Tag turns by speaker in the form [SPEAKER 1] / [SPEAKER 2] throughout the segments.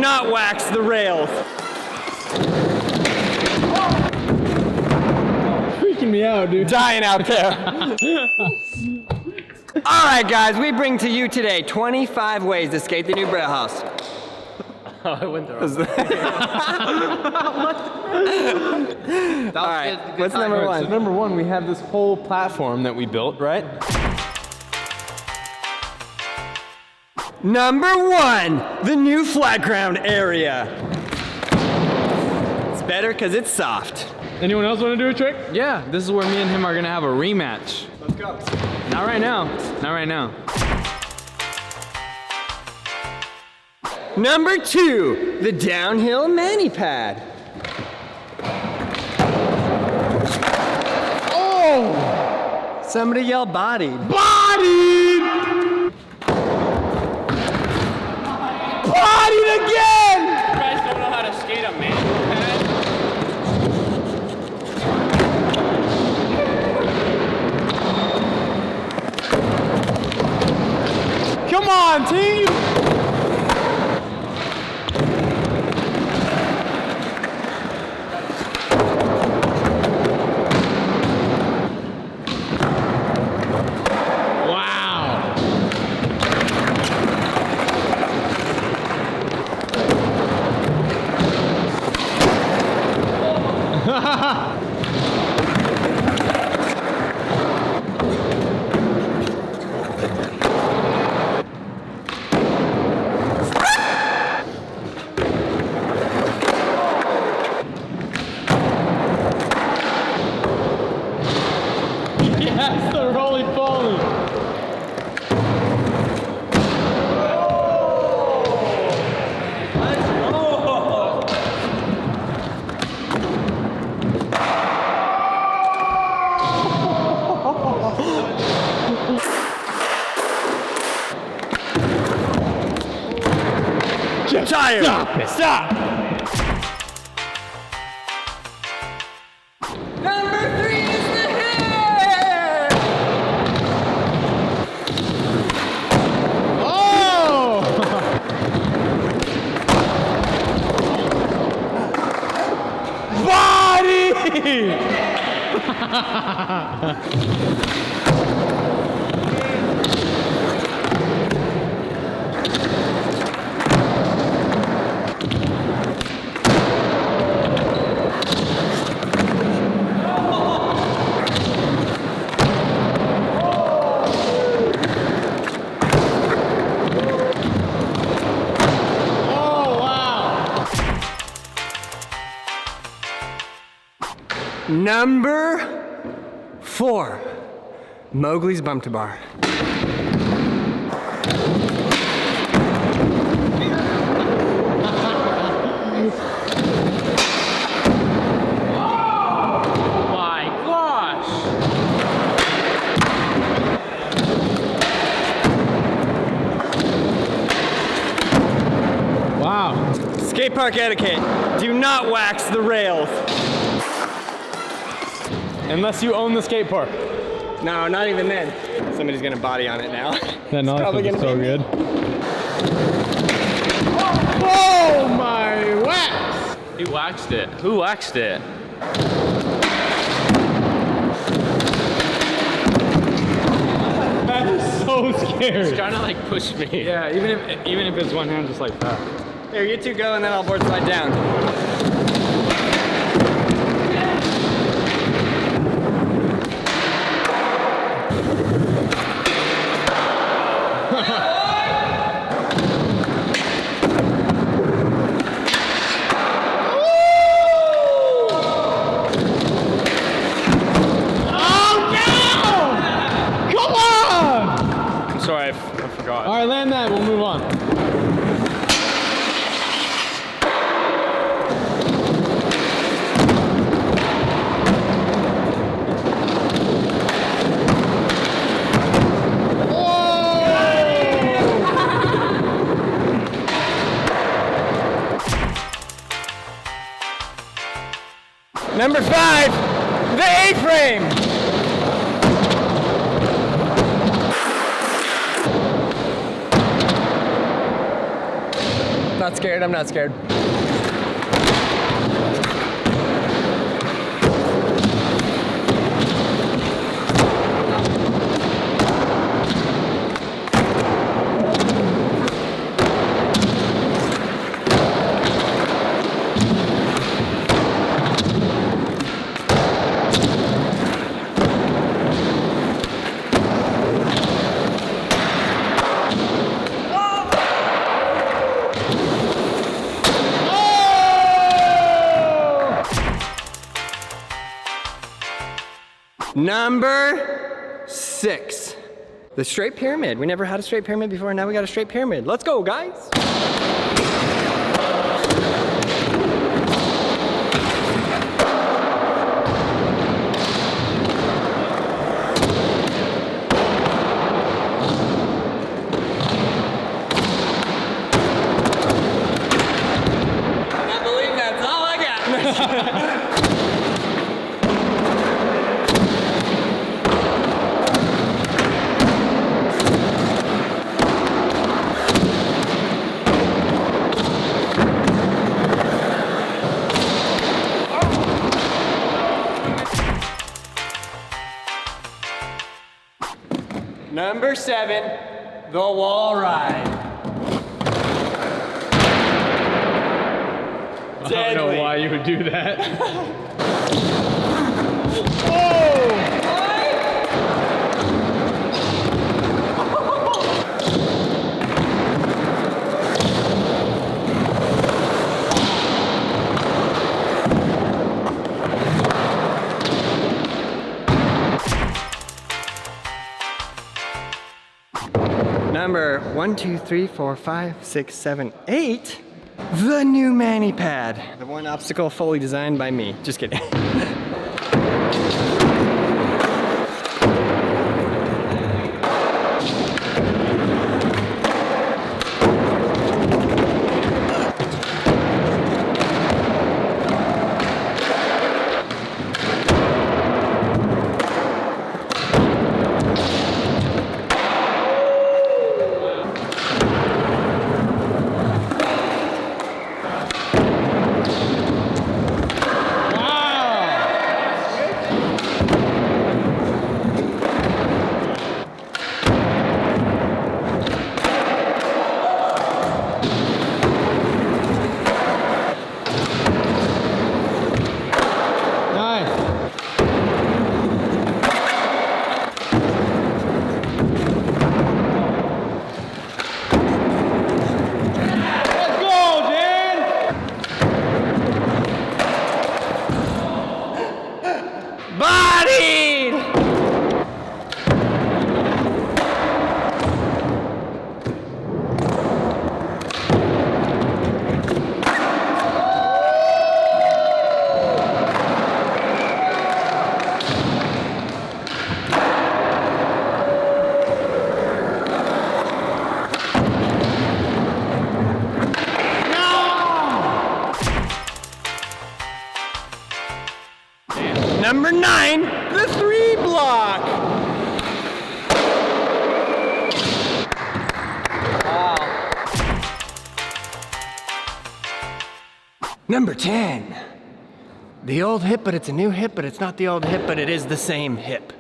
[SPEAKER 1] not wax the rails.
[SPEAKER 2] Freaking me out, dude.
[SPEAKER 1] Dying out there. All right, guys, we bring to you today 25 ways to skate the new Braillehouse.
[SPEAKER 3] Oh, I went there. All
[SPEAKER 1] right, what's number one?
[SPEAKER 2] So number one, we have this whole platform that we built, right?
[SPEAKER 1] Number one, the new flat ground area. It's better because it's soft.
[SPEAKER 2] Anyone else want to do a trick? Yeah, this is where me and him are gonna have a rematch.
[SPEAKER 1] Let's go.
[SPEAKER 2] Not right now. Not right now.
[SPEAKER 1] Number two, the downhill MANNY pad.
[SPEAKER 2] Oh!
[SPEAKER 1] Somebody yell bodied.
[SPEAKER 2] Bodied! Bodied again!
[SPEAKER 3] You guys don't know how to skate a MANNY pad?
[SPEAKER 2] Come on, team! Yes, the rolling poly.
[SPEAKER 1] Tired.
[SPEAKER 2] Stop it.
[SPEAKER 1] Stop. Number three is the hair.
[SPEAKER 2] Oh! Body!
[SPEAKER 1] Number four, MOGELYS bump to bar.
[SPEAKER 3] My gosh!
[SPEAKER 2] Wow.
[SPEAKER 1] Skate park etiquette, do not wax the rails.
[SPEAKER 2] Unless you own the skate park.
[SPEAKER 1] No, not even then. Somebody's gonna body on it now.
[SPEAKER 2] That knowledge
[SPEAKER 1] probably
[SPEAKER 2] is
[SPEAKER 1] gonna
[SPEAKER 2] so
[SPEAKER 1] be me.
[SPEAKER 2] good. Oh my wax!
[SPEAKER 3] He waxed it. Who waxed it?
[SPEAKER 2] That is so scary.
[SPEAKER 3] He's trying to like push me.
[SPEAKER 2] Yeah, even if it's one hand just like that.
[SPEAKER 1] Here, you two go and then I'll board slide down.
[SPEAKER 3] Sorry, I forgot.
[SPEAKER 2] All right, land that. We'll move on.
[SPEAKER 1] Number five, the A-frame. Not scared, I'm not scared. Number 6, the straight pyramid. We never had a straight pyramid before, now we got a straight pyramid. Let's go, guys. I believe that's all I got. Number 7, the WALLRIDE.
[SPEAKER 2] I don't know why you would do that.
[SPEAKER 1] Number 1, 2, 3, 4, 5, 6, 7, 8. The new MANNY pad. The one obstacle fully designed by me. Just kidding. Number 9, the 3 block. Wow. Number 10, the old hip, but it's a new hip, but it's not the old hip, but it is the same hip.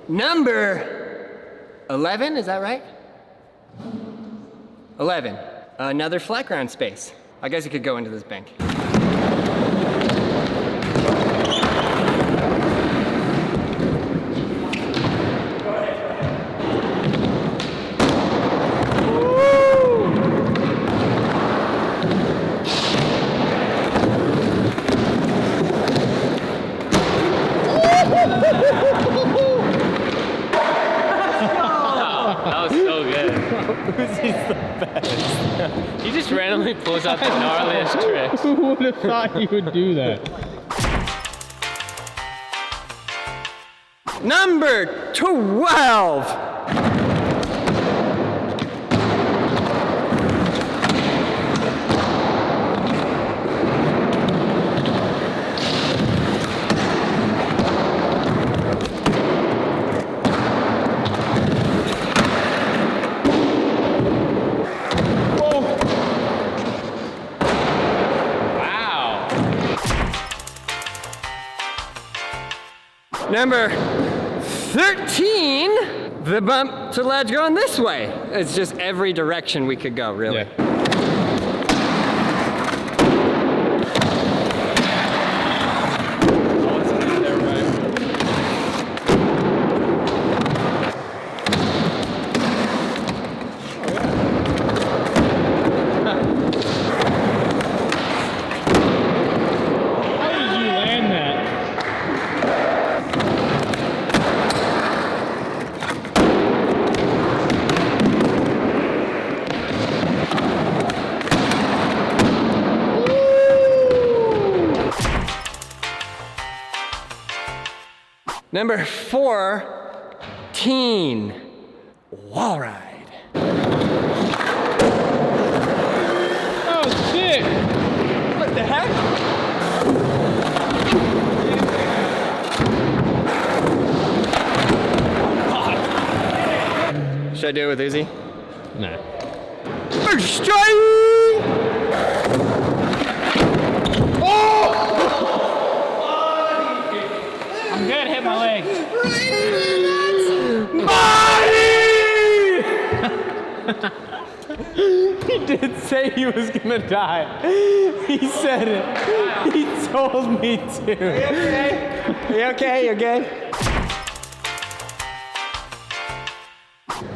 [SPEAKER 1] Number 11, is that right? 11, another flat ground space. I guess you could go into this bank.
[SPEAKER 3] That was so good.
[SPEAKER 2] He's the best.
[SPEAKER 3] He just randomly pulls out the gnarliest tricks.
[SPEAKER 2] Who would have thought he would do that?
[SPEAKER 1] Number 12. Number 13, the bump to ledge going this way. It's just every direction we could go, really.
[SPEAKER 2] Yeah.
[SPEAKER 1] Number 14, WALLRIDE.
[SPEAKER 2] Oh, shit!
[SPEAKER 1] What the heck? Should I do it with Uzi?
[SPEAKER 2] Nah.
[SPEAKER 1] First strike!
[SPEAKER 3] I'm good, hit my leg.
[SPEAKER 2] He did say he was gonna die. He said it. He told me to.
[SPEAKER 1] Are you okay? You're good?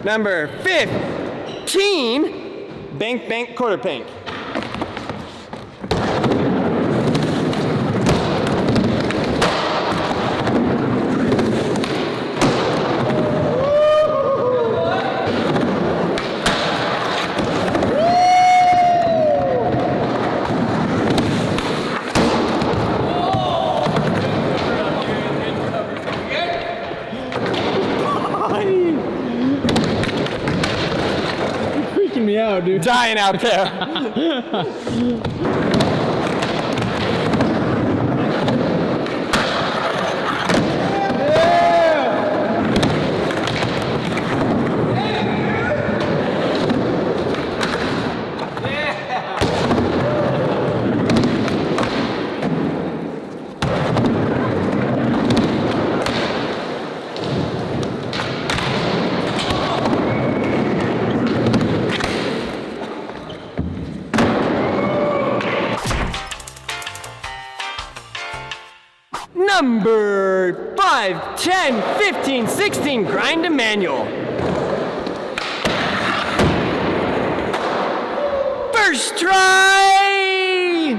[SPEAKER 1] Number 15, bank, bank, quarter pank.
[SPEAKER 2] Me out, dude.
[SPEAKER 1] Dying out there. Number 5, 10, 15, 16, grind to manual. First try!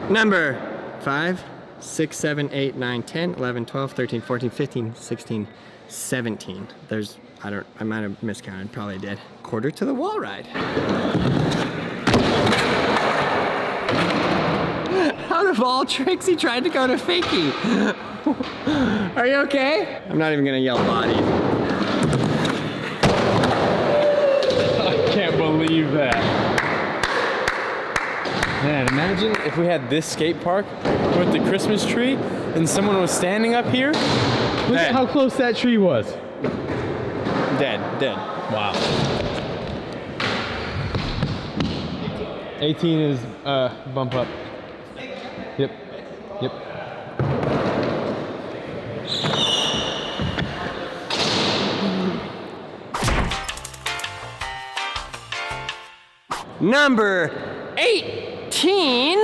[SPEAKER 1] Number 5, 6, 7, 8, 9, 10, 11, 12, 13, 14, 15, 16, 17. I might have miscounted, probably did. Quarter to the WALLRIDE. Out of all tricks, he tried to go to fakie. Are you okay? I'm not even gonna yell body.
[SPEAKER 2] I can't believe that. Man, imagine if we had this skate park with the Christmas tree and someone was standing up here. Look at how close that tree was.
[SPEAKER 1] Dead.
[SPEAKER 2] Wow. 18 is bump up. Yep.
[SPEAKER 1] Number 18,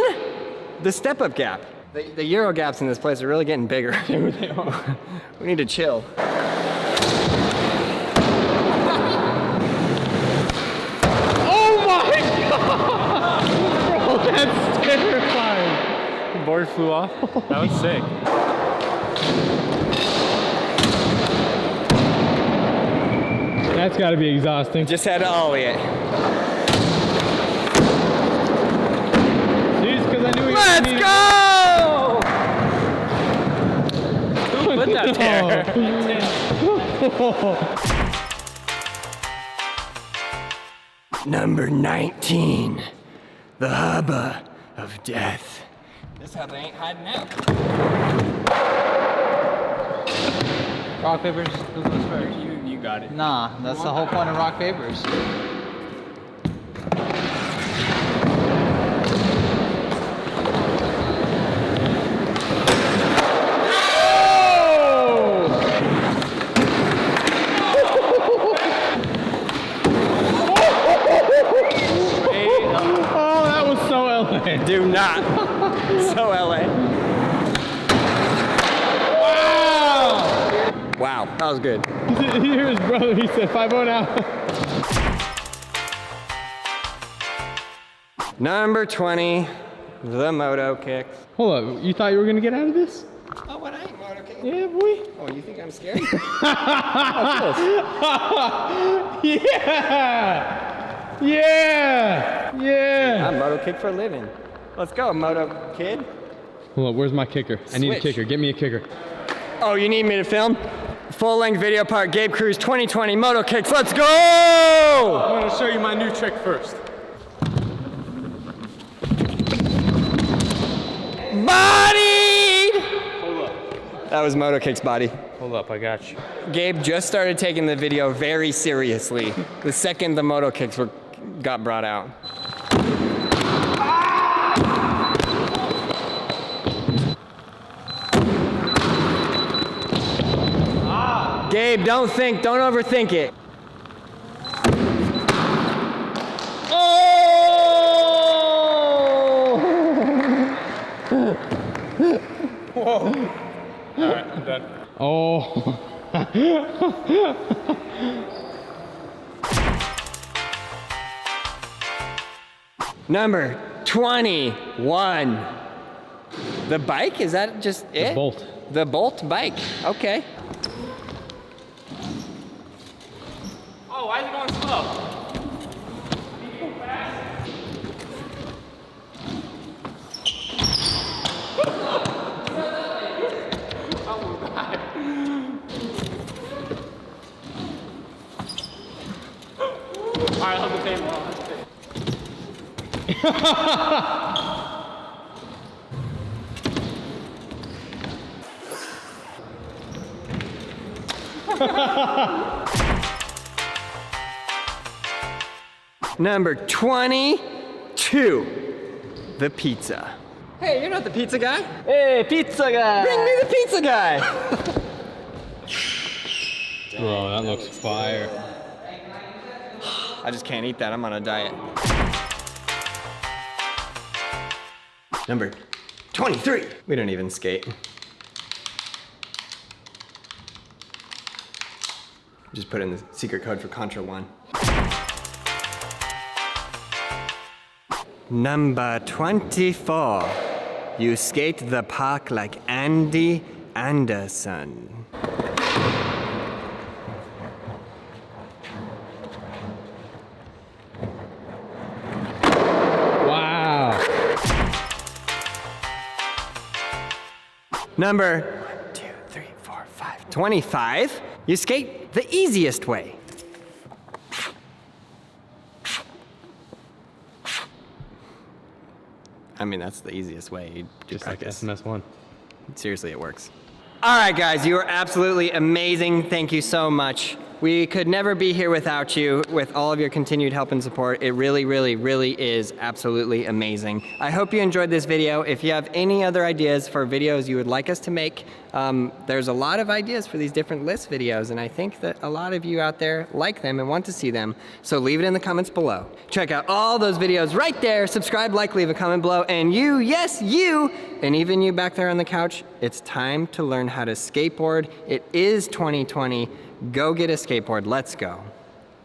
[SPEAKER 1] the step-up gap. The Euro gaps in this place are really getting bigger. We need to chill.
[SPEAKER 2] Oh my god! Bro, that's terrifying. The board flew off. That was sick. That's gotta be exhausting.
[SPEAKER 1] Just had to ollie it.
[SPEAKER 2] I knew
[SPEAKER 1] Let's go! Who put that there? Number 19, the hubba of death. This hubba ain't hiding out.
[SPEAKER 3] Rock, paper, who goes first? You got it.
[SPEAKER 4] Nah, that's the whole point of rock, papers.
[SPEAKER 1] Do not. So LA.
[SPEAKER 2] Wow!
[SPEAKER 1] Wow, that was good.
[SPEAKER 2] Here's his brother, he said 5-0 now.
[SPEAKER 1] Number 20, the moto kicks.
[SPEAKER 2] Hold up, you thought you were gonna get out of this?
[SPEAKER 1] Oh, what I ain't moto kicking?
[SPEAKER 2] Yeah, boy.
[SPEAKER 1] Oh, you think I'm scared?
[SPEAKER 2] Yeah! Yeah! Yeah!
[SPEAKER 1] I moto kick for a living. Let's go, moto kid.
[SPEAKER 2] Hold up, where's my kicker? I need a
[SPEAKER 1] Switch.
[SPEAKER 2] kicker, get me a kicker.
[SPEAKER 1] Oh, you need me to film? Full-length video part, Gabe Cruz 2020 moto kicks. Let's go!
[SPEAKER 2] I'm gonna show you my new trick first.
[SPEAKER 1] Bodied!
[SPEAKER 2] Hold up.
[SPEAKER 1] That was moto kicks body.
[SPEAKER 2] Hold up, I got you.
[SPEAKER 1] Gabe just started taking the video very seriously the second the moto kicks got brought out. Gabe, don't overthink it. Oh!
[SPEAKER 2] Whoa. All right, I'm done. Oh.
[SPEAKER 1] Number 21. The bike, is that just it?
[SPEAKER 2] The bolt.
[SPEAKER 1] The bolt bike, okay.
[SPEAKER 2] Oh, why is it going slow? Alright, I'll have the table.
[SPEAKER 1] Number 22, the pizza. Hey, you're not the pizza guy.
[SPEAKER 4] Hey, pizza guy!
[SPEAKER 1] Bring me the pizza guy.
[SPEAKER 2] Bro, that looks fire.
[SPEAKER 1] I just can't eat that, I'm on a diet. Number 23. We don't even skate. Just put in the secret code for Contra 1. Number 24. You skate the park like Andy Anderson.
[SPEAKER 2] Wow.
[SPEAKER 1] Number 1, 2, 3, 4, 5. 25. You skate the easiest way. I mean, that's the easiest way. You
[SPEAKER 2] Just
[SPEAKER 1] practice.
[SPEAKER 2] like SMS1.
[SPEAKER 1] Seriously, it works. All right, guys, you are absolutely amazing. Thank you so much. We could never be here without you, with all of your continued help and support. It really, really, really is absolutely amazing. I hope you enjoyed this video. If you have any other ideas for videos you would like us to make, there's a lot of ideas for these different list videos, and I think that a lot of you out there like them and want to see them, so leave it in the comments below. Check out all those videos right there. Subscribe, like, leave a comment below, and you, yes, you, and even you back there on the couch, it's time to learn how to skateboard. It is 2020. Go get a skateboard. Let's go.